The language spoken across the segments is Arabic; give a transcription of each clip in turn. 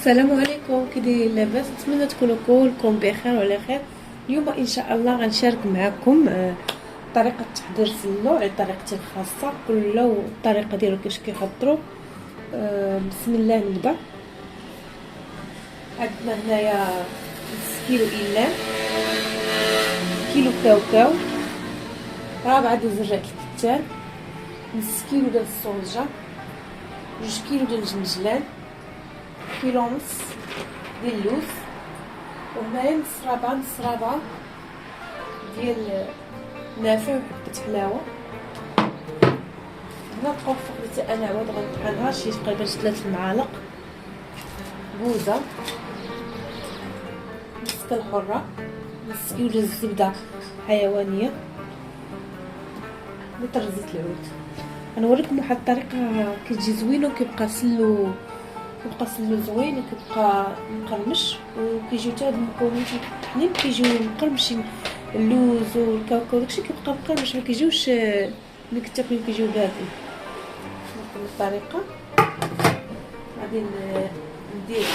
السلام عليكم، كي دايرين؟ لاباس؟ نتمنى تكونوا كلكم بخير وعلى خير. اليوم ان شاء الله غنشارك معكم طريقه تحضير السلو على طريقتي الخاصه، كل الطريقه ديالو كيفاش كيحضروا. بسم الله نبدا. عندنا هنايا نص كيلو إيلان، كيلو كاوكاو، ربعة ديال زرات الكتان، نص كيلو ديال الصوجه، 2 كيلو ديال الجنجلان، كيلو ونص ديال اللوز، وهنايا نص ربعة ديال نافع وحبة حلاوة. هنا القرفة خديتها انا عوض غنطحنها شي تقريبا 3 معالق، بوزة، مسكة الحرة، نص كيلو ديال الزبدة حيوانية، لتر زيت العود. غنوريكم واحد الطريقة كتجي زوينة وكيبقى سلو زوين وكيبقى مقرمش، وكيجيو حتى هاد المكونات الطحنين كيجيو مقرمشين، اللوز والكاوكاو داكشي كيبقى مقرمش، ما كيجيوش ملي كتاكلو كيجيو باردين. نوريكم الطريقة. غادي ندير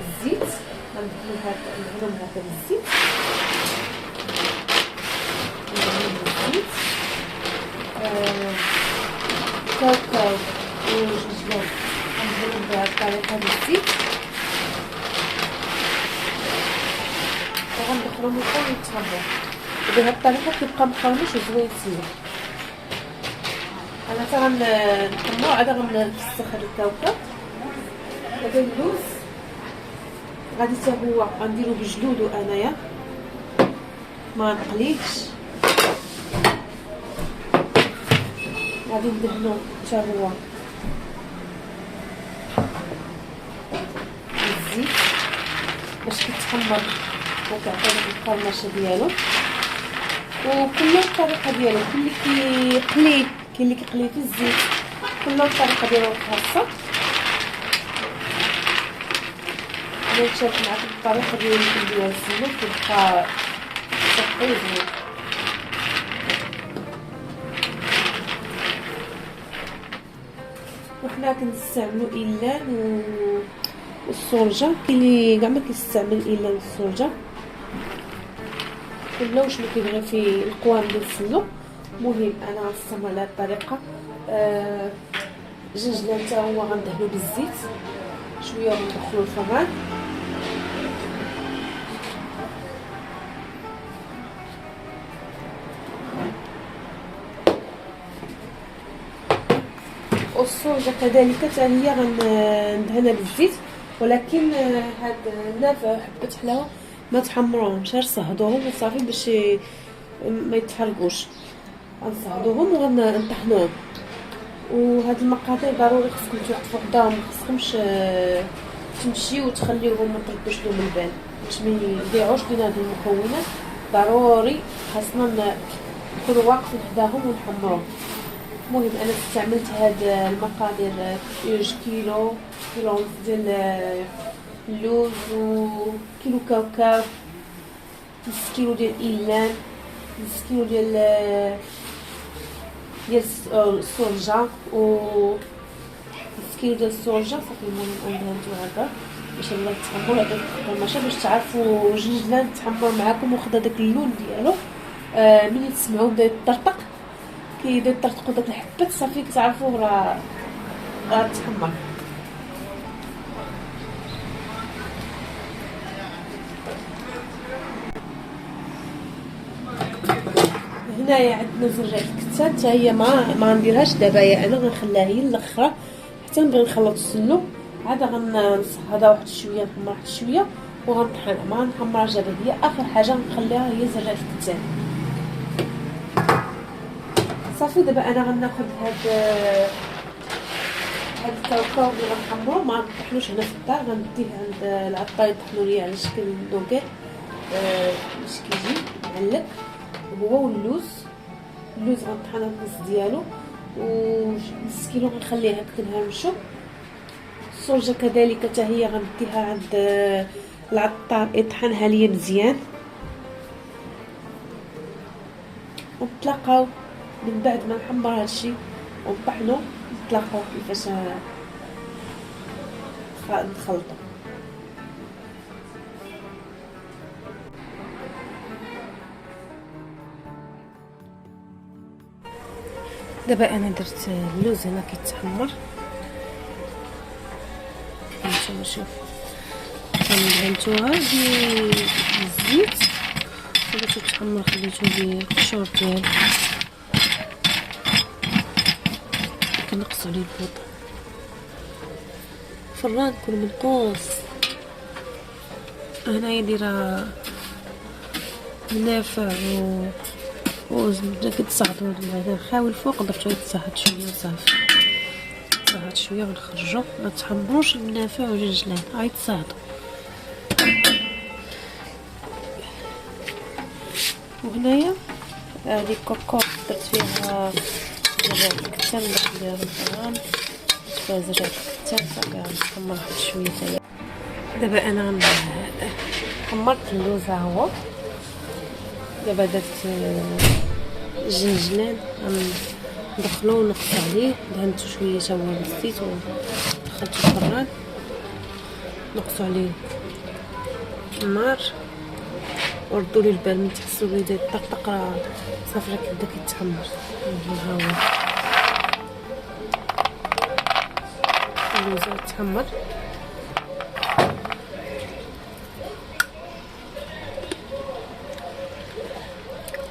الزيت، غندهنو هكا بالزيت، كاوكاو وجنجلان غنديرهم بهاد الطريقة بالزيت، وغندخلهم الفرن يتحمروا، وبهاد الطريقة كيبقى مقرمش وزوين سلو. انا حتى غنحمرو عاد غنفسخ هاد الكاوكاو. هذا اللوز غادي حتى هو غنديرو بجلودو، انايا ما نقليهش، غادي ندهنو حتى هو بالزيت باش كيتحمر وكيعطي ديك القرمشه ديالو. وكل الطريقه ديالو، كل اللي كيقلي كاين اللي كيقلي في الزيت، كل الطريقه ديالو خاصه. انا نشارك معكم الطريقه ديال السلو كيبقى صحي زوين. وحنا كنستعملوا إيلان والصوجه، كاين اللي كاع ما كيستعمل إيلان والصوجه، كل واش اللي كيبغي في القوام ديال السلو. المهم انا غنستعمل على هاد الطريقه. الجنجلان حتى هو غندهنو بالزيت شويه وندخلو الفران. والصوجه كذلك حتى هي غندهنها بالزيت، ولكن هاد النافع وحبة حلاوه ما تحمروهمش، غير صهدوهم وصافي باش ما يتحرقوش. غنصهدوهم وغنطحنوهم. وهاد المقادير ضروري خصكم توقفوا قدامهم، مخصكمش تمشيو وتخليوهم ما تردوش لهم البال باش ما يضيعوش لينا هاد المكونات. ضروري خاصنا نكونوا واقفين حداهم ونحمروهم. المهم انا استعملت هاد المقادير 2 كيلو ونص ديال اللوز، وكيلو كاوكاو، نص كيلو ديال إيلان، نص كيلو ديال الصوجه، و نص كيلو ديال الصوجه. صافي المهم ندهنتو هكا باش الله تحمر هذاك القرمشه، باش تعرفوا الجنجلان تحمر معاكم وخدا داك اللون ديالو. ملي تسمعوا بدا يطرطق، كيبدا يطرطقوا داك الحبات، صافي كتعرفوا راه تحمر. هنايا عندنا زرع الكتان، حتى هي ما نديرهاش دابا، انا غنخليها هي الاخرى حتى نبغي نخلط السلو. عاد غنصهدها واحد شويه، نحمر واحد شويه وغنطحنها، ما نحمرهاش دابا، هي اخر حاجه نخليها هي زرع الكتان. صافي دابا انا غناخذ هاد الكاوكاو اللي غنحمرو، ما نطحنوش هنا في الدار، غنديه عند العطار يطحنوا ليا على شكل نوكيط باش كيجي معلق هو. واللوز غنطحن النص ديالو، ونص كيلو غنخليها هكا نهرمشو. الصوجه كذلك حتى هي غنديها عند العطار يطحنها ليا مزيان. ونتلاقاو من بعد ما نحمر هادشي ونطحنو، نتلاقاو كيفاش نخلطو. دابا انا درت اللوز هنا كيتحمر، نتوما شوف دهنتوها بالزيت باش تتحمر، خليتو بالقشور ديالو، كنقصو عليه البوط. فران كل منقوص. هنايا دايره منافع وزبده كتصعدو. هذا نخاوي الفوق درتو يتصهد شويه صافي، تصهد شويه ونخرجو. ما تحمروش المنافع والجنجلان، هاي تصهدوا. وهنايا هذه كوكوط درت فيها زرع الكتان، درت فيها الفران، درت فيها زرع الكتان صافي غنحمر واحد شويه حتى. دابا انا حمرت اللوز ها هو. دابا درت الجنجلان غندخلو ونقص عليه، دهنتو شويه تا هو بالزيت ودخلتو الفران، نقصو عليه النار وردوا ليه البال. من تحسوا بدا يطقطق راه صافي راه كيبدا كيتحمر. ها هو اللوز تحمر.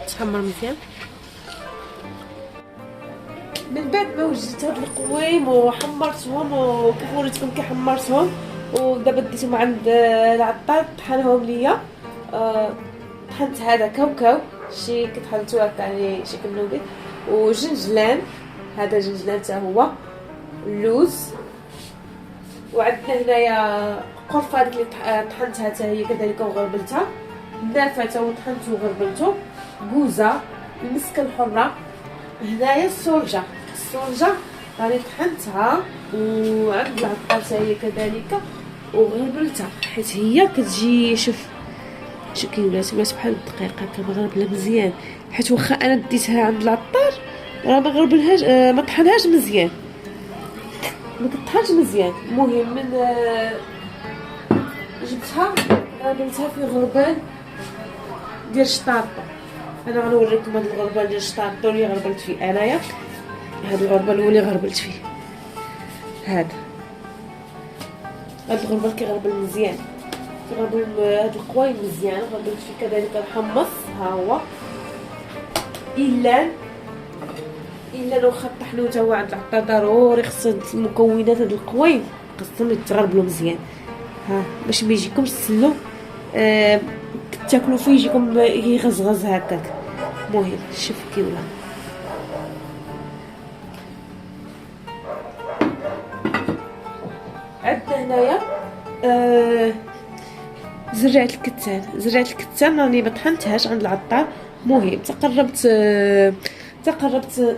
تحمر مزيان. من بعد ما وجدت هاد القويم وحمرتهم وكيف وريتكم كي حمرتهم، ودابا ديتهم عند العطار طحنهم ليا. طحنت هذا كاوكاو شي كتحلتو هكا عليه شكل نوبي، وجنجلان، هذا جنجلان حتى هو، اللوز، وعندنا هنايا قرفه هذيك اللي طحنتها حتى هي كذلك وغربلتها، النافع حتى هو طحنته وغربلته، بوزه، المسكه الحره، هنايا السورجه راني طحنتها وعند العطار حتى هي كذلك وغربلتها، حيت هي كتجي شوف كي ولات بحال الدقيق هكا مغربله مزيان. حيت واخا انا ديتها عند العطار راه ما غربلهاش، ما طحنهاش مزيان، ما كطحنش مزيان. المهم من جبتها غربلتها في غربال ديال الشطاطو. انا غنوريكم هذا الغربال ديال الشطاطو اللي غربلت فيه انايا. هذا الغربال هو اللي غربلت فيه، هذا الغربال كيغربل مزيان، كيغربل هاد القوايم مزيان. غربلت فيه كذلك الحمص، ها هو الا واخا طحنو تا هو عند العطار ضروري خص المكونات هاد القوايم خصهم يتغربلوا مزيان، ها باش ما يجيكمش تسلو تاكلوا فيه يجيكم يغزغز هكاك. المهم شوف كي ولا عندنا هنايا زرعة الكتان راني ما طحنتهاش عند العطار. مهم تقربت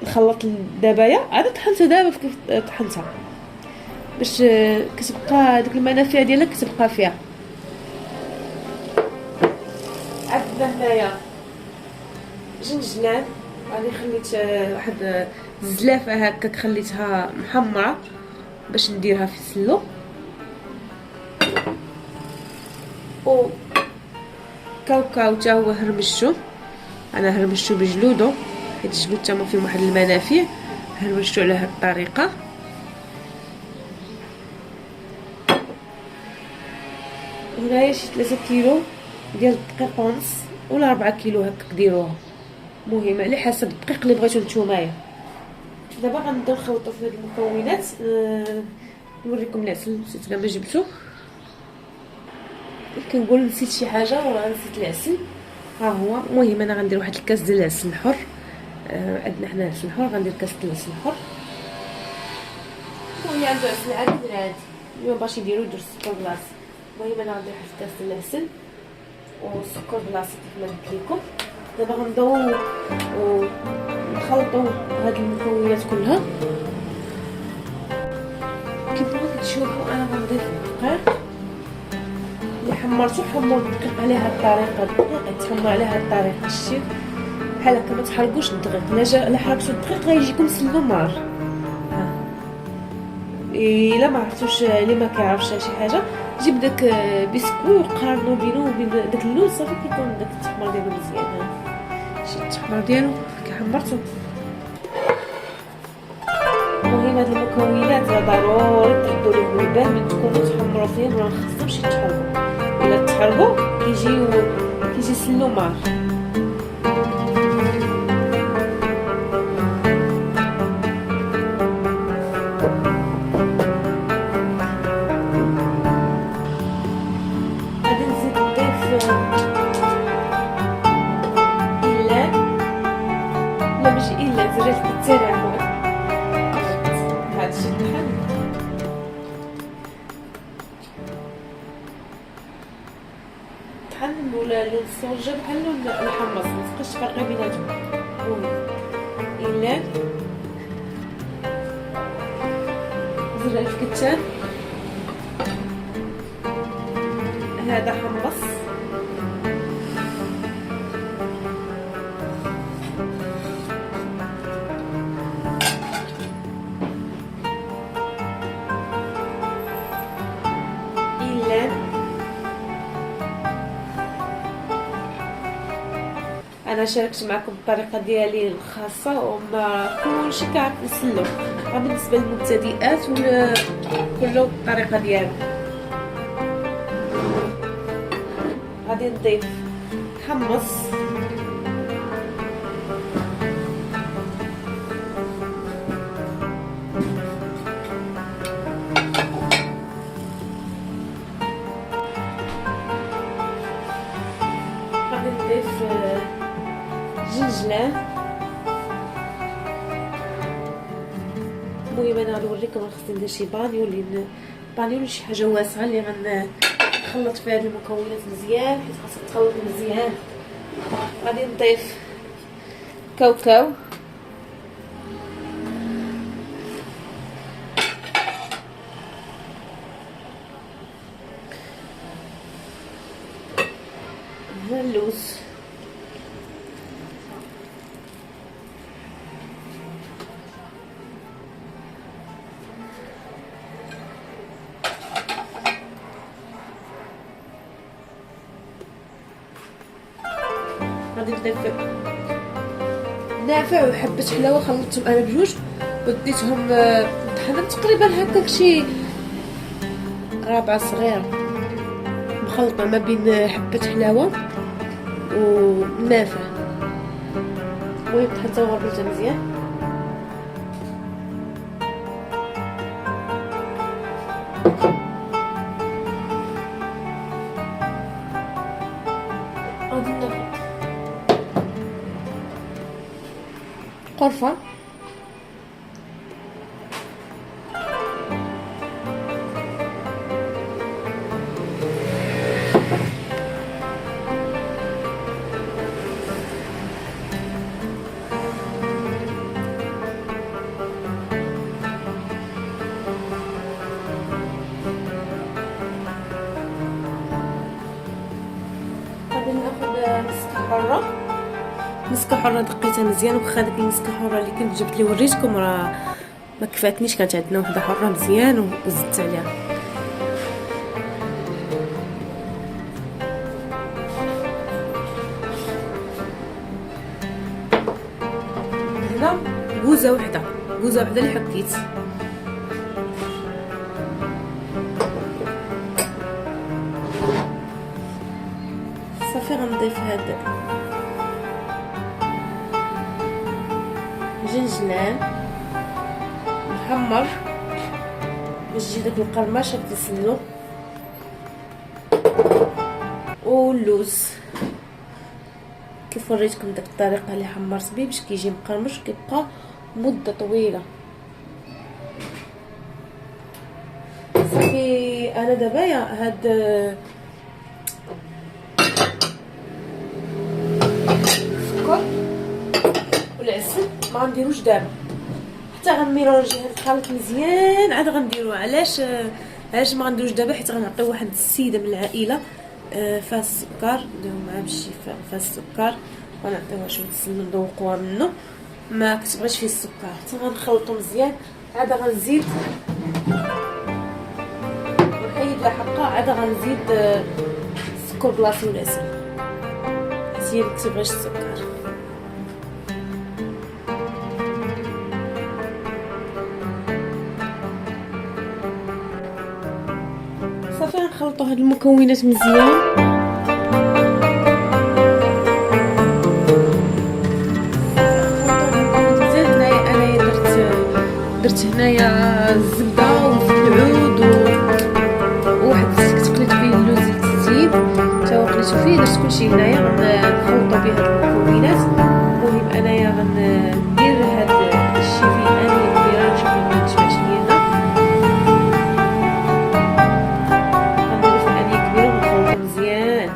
نخلط الدبايه، عاد طحنتها دابا كيف طحنتها باش كتبقى ديك المنافع ديالها كتبقى فيها. عندنا هنايا جنجلان راني خليت واحد الزلافه هكاك خليتها محمره باش نديرها في السلو، و كاوكاو تا هو هرمشتو، انا هرمشتو بجلودو حيت الجلود تما فيهم واحد المنافع، هرمشتو على هاد الطريقه. هنايا شي 3 كيلو ديال الدقيق ونص ولا 4 كيلو هكاك ديروها، مهم على حسب الدقيق اللي بغيتو نتومايا. دابا غنبداو نخلطو في هاد المكونات. نوريكم العسل، نسيت كاع ما جبتو، كنقول نسيت شي حاجه ولا نسيت العسل، ها هو. المهم انا غندير واحد الكاس ديال العسل الحر، عندنا حنا العسل الحر، غندير كاس ديال العسل الحر. وهي عنده عسل عادي اليوم باش يديرو يدير السكر بلاصه. المهم انا غندير واحد الكاس ديال العسل والسكر بلاصه كيف ما قلت لكم. دابا غنبداو ونخلطوا هاد المكونات كلها. كيما كتشوفوا انا غنضيف الدقيق اللي حمرتو، حمر الدقيق على هاد الطريقه، الدقيق يتحمر على هاد الطريقه، شتي بحال هكا. ما تحرقوش الدقيق، الا حرقتو الدقيق غيجيكم سلو نار، الا ما عرفتوش اللي ما كيعرفش شي حاجه جيب داك بسكوي وقارنوا بينه وبين داك اللون صافي كيكون داك التحمر ديالو مزيان. شي التحمر ديالو كيحمرتو. المهم هاد المكونات ضروري تردوا لهم البال من تكونوا تحمروا فيهم، راه خصهمش يتحرقوا، الا تحرقوا كيجي سلو مار. غادي نزيد نضيف الا لا ماشي الا زريت الترع هادشي بحال ولا لون الصوجه بحال لون الحمص، ما تبقاش تفرقي بيناتهم. الا زرع الكتان هذا حمص، انا شاركت معكم الطريقه ديالي الخاصه وما كلشي كيعرف يسلو، بالنسبه للمبتدئات كله الطريقه ديالو. غادي نضيف حمص، غادي نضيف جنجلان. المهم انا غادي نوريكم خصني ندير شي بانيو، لان بانيو شي حاجه واسعه اللي غنخلط فيها هاد المكونات مزيان، حيت خاصها تخلط مزيان. غادي نضيف كاوكاو، اللوز، غادي نضيف نافع وحبة حلاوة خلطتهم انا بجوج وديتهم طحنهم تقريبا هكاك شي رابعة صغيرة، مخلطة ما بين حبة حلاوة ونافع. المهم حتى غربلتها مزيان. غادي ناخد قرفة، غادي ناخد مسكة حرة. مسكة حرة دقيتها مزيان، واخا ديك المسكة حرة اللي كنت جبت لي وريتكم راه ما كفاتنيش، كانت عندنا وحده حرة مزيان وزدت عليها. هنا كوزه وحده اللي حكيت. صافي غنضيف هاد جنجلان محمر باش تجي داك القرمشه تسلو، واللوز كيف وريتكم داك الطريقه اللي حمرت بيه باش كيجي مقرمش كيبقى مده طويله. صافي انا دابا هاد السكر والعسل ما غنديروش دابا حتى غنميلونجي هاد الخليط مزيان، عاد غنديرو. علاش ما غنديروش دابا؟ حيت غنعطيو واحد السيده من العائله فيها السكر، نديرو معاها شي فيها السكر ونعطيوها شويه السمن نذوقوها منه، ما كتبغيش فيه السكر. حتى غنخلطو مزيان، عاد غنزيد لاحقا عاد غنزيد السكر بلاصي والعسل، هي اللي متبغيش السكر. صافي نخلطوا هاد المكونات مزيان. درت هنايا الزبده وزيت العود وواحد السكت قليت فيه اللوز الزيت حتى قليتو فيه. درت كلشي هنايا غنخلطو به هاد المكونات. المهم انايا غندير هاد الشي في انيه كبيره نشوف ما تشبعش ليا. غنديرو في انيه كبيره ونخلطو مزيان.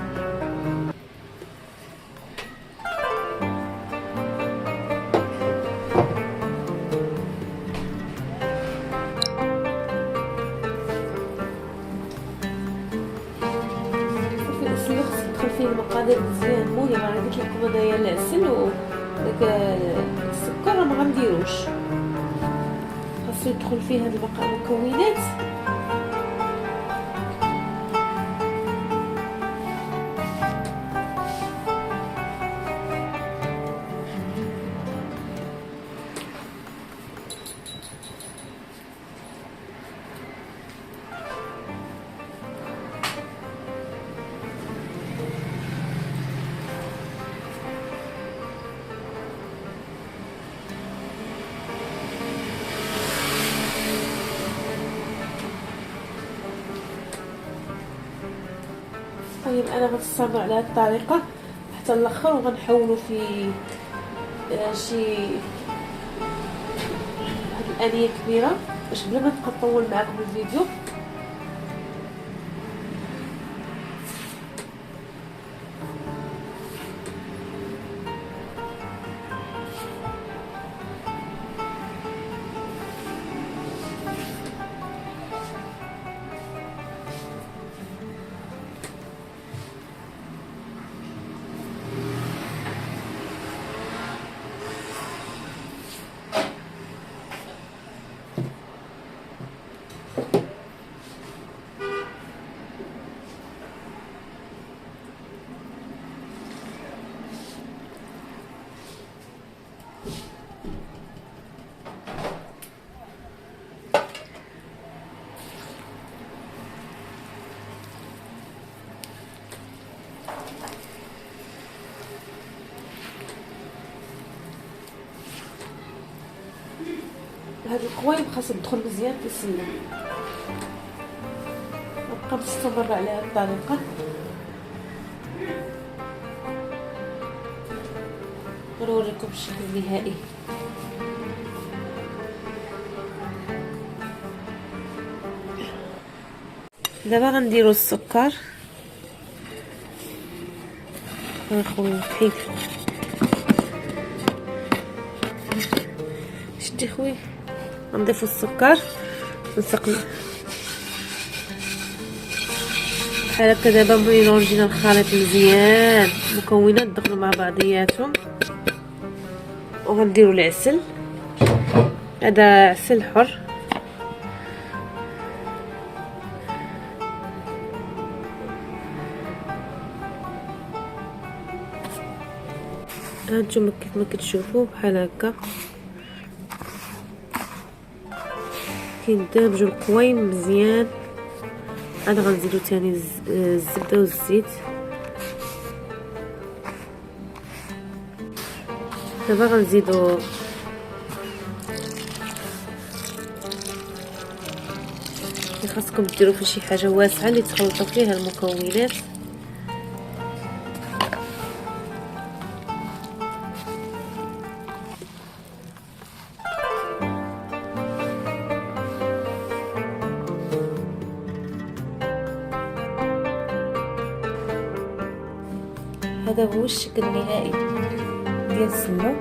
فيه المقادير مزيان. المهم انا قلت لكم انايا العسل وداك السكر ما غنديروش، خاصو يدخل فيه هاد المكونات. طيب انا غنستمر على هذه الطريقه حتى الاخر، وغنحولوا في شي هاد الانيه كبيره باش بلا ما نبقى نطول معكم الفيديو. هاد القوايم خاصها تدخل مزيان في السمنه. نبقى نستمر على هاد الطريقه. نوريكم الشكل النهائي. دابا غنديروا السكر. اخويا حيد شتي خويا. غنضيفوا السكر ونسقنا بحال هكا. دابا ميلونجينا الخليط مزيان، المكونات دخلوا مع بعضياتهم. وغنديروا العسل، هذا عسل حر. هانتوما كيف ما كتشوفوا بحال هكا كيندمجوا القوايم مزيان. عاد غنزيدو ثاني الزبده والزيت. دابا غنزيدو خاصكم ديروا في شي حاجه واسعه اللي تخلطوا فيها المكونات. هذا هو الشكل النهائي ديال السمنه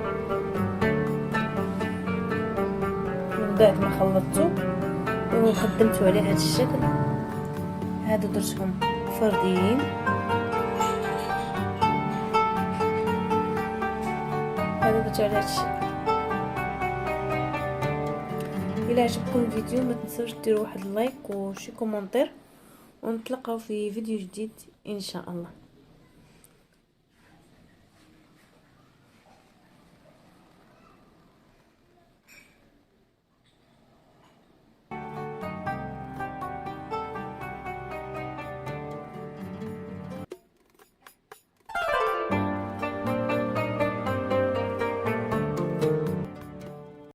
من بعد ما خلطته وخدمته على هذا الشكل. هادو درتهم فرديين. هذا درت على هذا الشكل. الى عجبكم الفيديو ما تنسوش ديروا واحد اللايك وشي كومونتير ونتلقاو في فيديو جديد ان شاء الله.